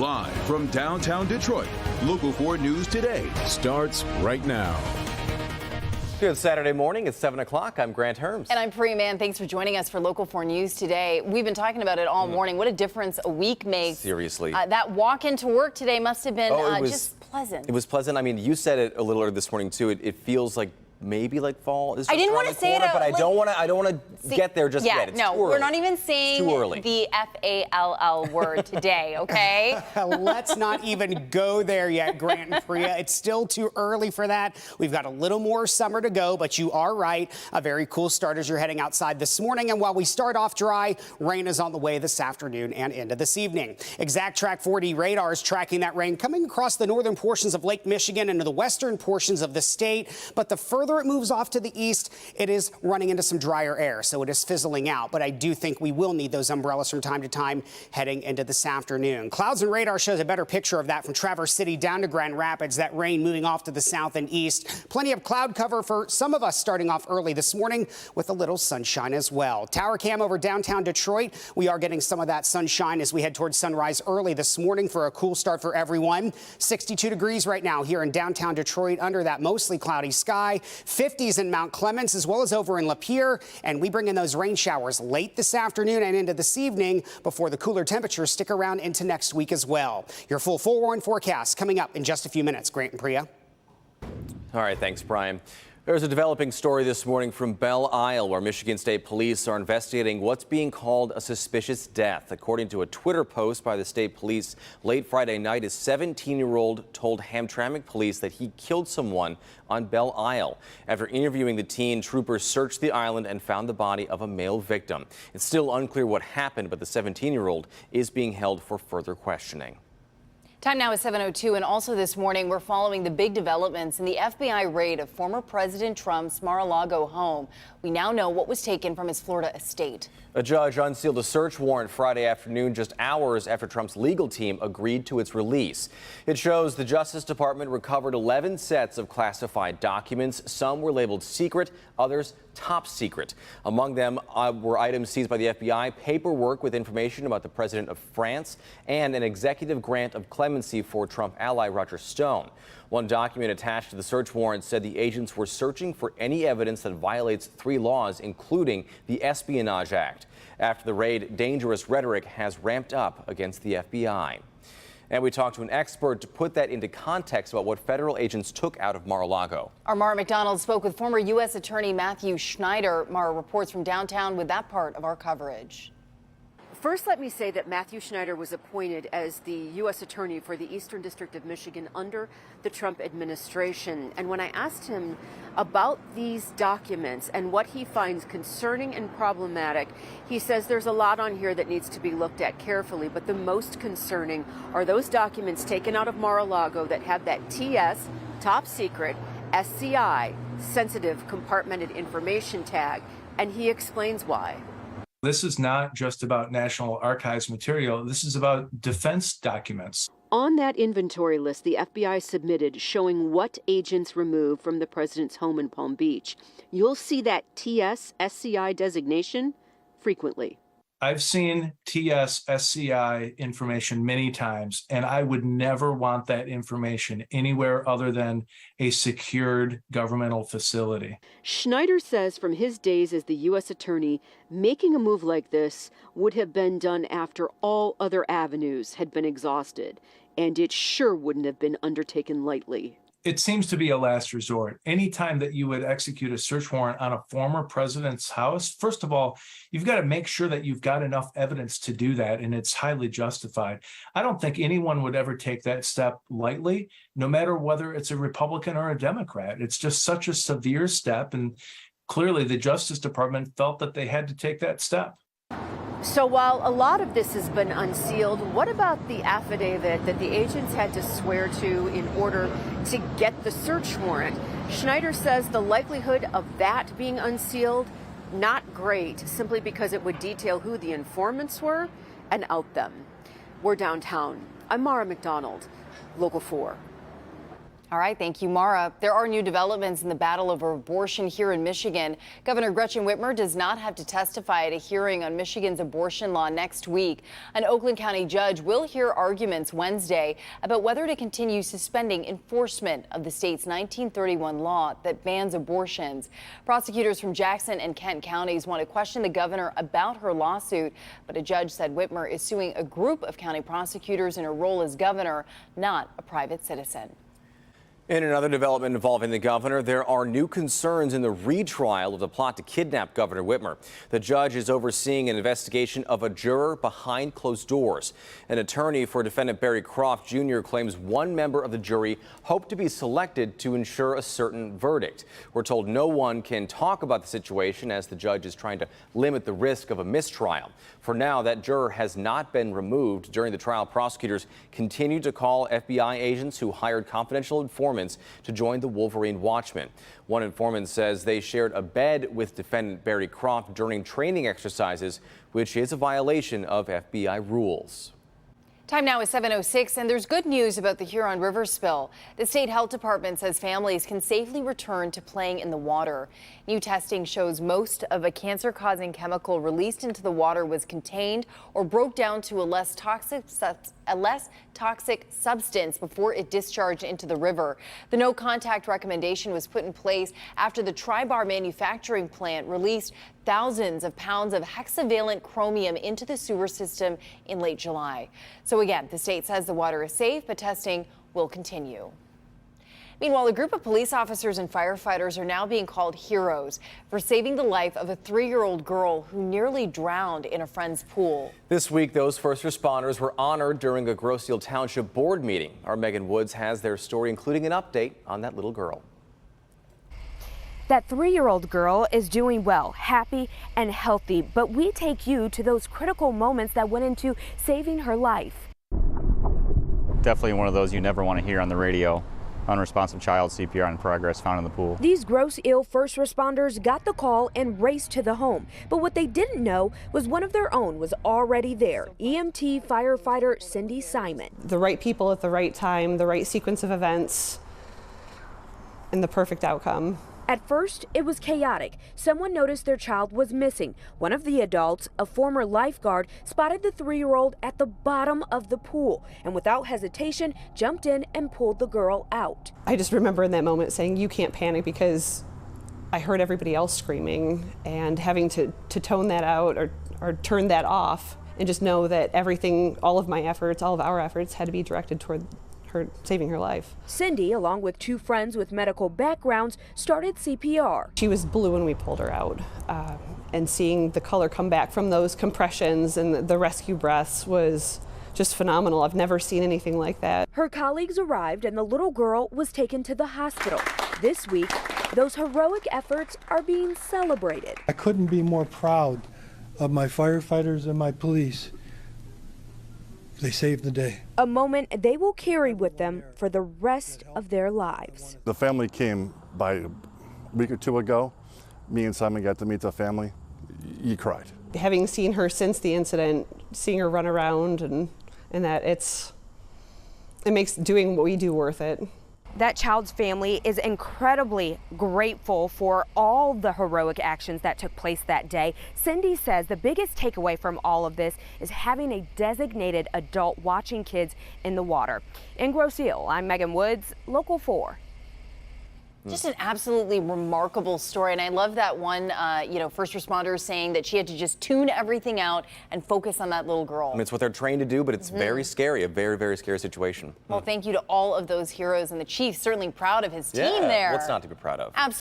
Live from downtown Detroit, Local 4 News Today starts right now. Good Saturday morning. It's 7 o'clock. I'm Grant Herms. And I'm Priya Mann. Thanks for joining us for Local 4 News today. We've been talking about it all morning. What a difference a week makes. Seriously. That walk into work today must have been just pleasant. It was pleasant. I mean, you said it a little earlier this morning, too. It feels like maybe like fall is just I didn't around want to the say corner, it, but I don't want to get there just yet. It's no, too early. we're not even saying the FALL word today, okay? Let's not even go there yet, Grant and Priya. It's still too early for that. We've got a little more summer to go, but you are right. A very cool start as you're heading outside this morning. And while we start off dry, rain is on the way this afternoon and into this evening. Exact Track 4D radar is tracking that rain coming across the northern portions of Lake Michigan into the western portions of the state. But the further it moves off to the east, it is running into some drier air, so it is fizzling out. But I do think we will need those umbrellas from time to time heading into this afternoon. Clouds and radar shows a better picture of that from Traverse City down to Grand Rapids, that rain moving off to the south and east. Plenty of cloud cover for some of us starting off early this morning with a little sunshine as well. Tower cam over downtown Detroit. We are getting some of that sunshine as we head towards sunrise early this morning for a cool start for everyone. 62 degrees right now here in downtown Detroit under that mostly cloudy sky. 50s in Mount Clemens as well as over in Lapeer, and we bring in those rain showers late this afternoon and into this evening before the cooler temperatures stick around into next week as well. Your full forewarned forecast coming up in just a few minutes. Grant and Priya. All right, thanks, Brian. There's a developing story this morning from Belle Isle, where Michigan State Police are investigating what's being called a suspicious death. According to a Twitter post by the state police late Friday night, a 17-year-old told Hamtramck police that he killed someone on Belle Isle. After interviewing the teen, troopers searched the island and found the body of a male victim. It's still unclear what happened, but the 17-year-old is being held for further questioning. Time now is 7:02, and also this morning we're following the big developments in the FBI raid of former President Trump's Mar-a-Lago home. We now know what was taken from his Florida estate. A judge unsealed a search warrant Friday afternoon, just hours after Trump's legal team agreed to its release. It shows the Justice Department recovered 11 sets of classified documents. Some were labeled secret, others top secret. Among them were items seized by the FBI, paperwork with information about the president of France, and an executive grant of clemency for Trump ally Roger Stone. One document attached to the search warrant said the agents were searching for any evidence that violates 3 laws, including the Espionage Act. After the raid, dangerous rhetoric has ramped up against the FBI. And we talked to an expert to put that into context about what federal agents took out of Mar-a-Lago. Our Mara McDonald spoke with former U.S. Attorney Matthew Schneider. Mara reports from downtown with that part of our coverage. First, let me say that Matthew Schneider was appointed as the U.S. Attorney for the Eastern District of Michigan under the Trump administration. And when I asked him about these documents and what he finds concerning and problematic, he says there's a lot on here that needs to be looked at carefully. But the most concerning are those documents taken out of Mar-a-Lago that have that TS, top secret, SCI, sensitive compartmented information tag. And he explains why. This is not just about National Archives material. This is about defense documents. On that inventory list the FBI submitted showing what agents removed from the president's home in Palm Beach, you'll see that TS SCI designation frequently. I've seen TS SCI information many times, and I would never want that information anywhere other than a secured governmental facility. Schneider says from his days as the U.S. Attorney, making a move like this would have been done after all other avenues had been exhausted, and it sure wouldn't have been undertaken lightly. It seems to be a last resort. Anytime that you would execute a search warrant on a former president's house, first of all, you've got to make sure that you've got enough evidence to do that, and it's highly justified. I don't think anyone would ever take that step lightly, no matter whether it's a Republican or a Democrat. It's just such a severe step, and clearly the Justice Department felt that they had to take that step. So while a lot of this has been unsealed, what about the affidavit that the agents had to swear to in order to get the search warrant? Schneider says the likelihood of that being unsealed, not great, simply because it would detail who the informants were and out them. We're downtown. I'm Mara McDonald, Local 4. All right, thank you, Mara. There are new developments in the battle over abortion here in Michigan. Governor Gretchen Whitmer does not have to testify at a hearing on Michigan's abortion law next week. An Oakland County judge will hear arguments Wednesday about whether to continue suspending enforcement of the state's 1931 law that bans abortions. Prosecutors from Jackson and Kent counties want to question the governor about her lawsuit, but a judge said Whitmer is suing a group of county prosecutors in her role as governor, not a private citizen. In another development involving the governor, there are new concerns in the retrial of the plot to kidnap Governor Whitmer. The judge is overseeing an investigation of a juror behind closed doors. An attorney for defendant Barry Croft Jr. claims one member of the jury hoped to be selected to ensure a certain verdict. We're told no one can talk about the situation as the judge is trying to limit the risk of a mistrial. For now, that juror has not been removed. During the trial, prosecutors continue to call FBI agents who hired confidential informants to join the Wolverine Watchmen. One informant says they shared a bed with defendant Barry Croft during training exercises, which is a violation of FBI rules. Time now is 7:06, and there's good news about the Huron River spill. The state health department says families can safely return to playing in the water. New testing shows most of a cancer-causing chemical released into the water was contained or broke down to a less toxic substance before it discharged into the river. The no contact recommendation was put in place after the Tri-Bar manufacturing plant released thousands of pounds of hexavalent chromium into the sewer system in late July. So again, the state says the water is safe, but testing will continue. Meanwhile, a group of police officers and firefighters are now being called heroes for saving the life of a 3-year-old girl who nearly drowned in a friend's pool. This week, those first responders were honored during a Grosse Ile Township board meeting. Our Megan Woods has their story, including an update on that little girl. That 3-year-old girl is doing well, happy and healthy, but we take you to those critical moments that went into saving her life. Definitely one of those you never want to hear on the radio. Unresponsive child, CPR in progress, found in the pool. These Grosse Ile first responders got the call and raced to the home. But what they didn't know was one of their own was already there, EMT firefighter Cindy Simon. The right people at the right time, the right sequence of events, and the perfect outcome. At first, it was chaotic. Someone noticed their child was missing. One of the adults, a former lifeguard, spotted the 3-year-old at the bottom of the pool and without hesitation jumped in and pulled the girl out. I just remember in that moment saying, you can't panic, because I heard everybody else screaming, and having to tone that out or turn that off and just know that everything, all of my efforts, all of our efforts had to be directed toward her saving her life. Cindy, along with 2 friends with medical backgrounds, started CPR. She was blue when we pulled her out, and seeing the color come back from those compressions and the rescue breaths was just phenomenal. I've never seen anything like that. Her colleagues arrived and the little girl was taken to the hospital. This week, those heroic efforts are being celebrated. I couldn't be more proud of my firefighters and my police. They saved the day. A moment they will carry with them for the rest of their lives. The family came by a week or 2 ago. Me and Simon got to meet the family. You cried. Having seen her since the incident, seeing her run around and that it makes doing what we do worth it. That child's family is incredibly grateful for all the heroic actions that took place that day. Cindy says the biggest takeaway from all of this is having a designated adult watching kids in the water. In Grosse Ile, I'm Megan Woods, Local 4. Just an absolutely remarkable story. And I love that one, first responders saying that she had to just tune everything out and focus on that little girl. I mean, it's what they're trained to do, but it's very scary, a very, very scary situation. Well, thank you to all of those heroes, and the chief certainly proud of his team there. What's not to be proud of? Absolutely.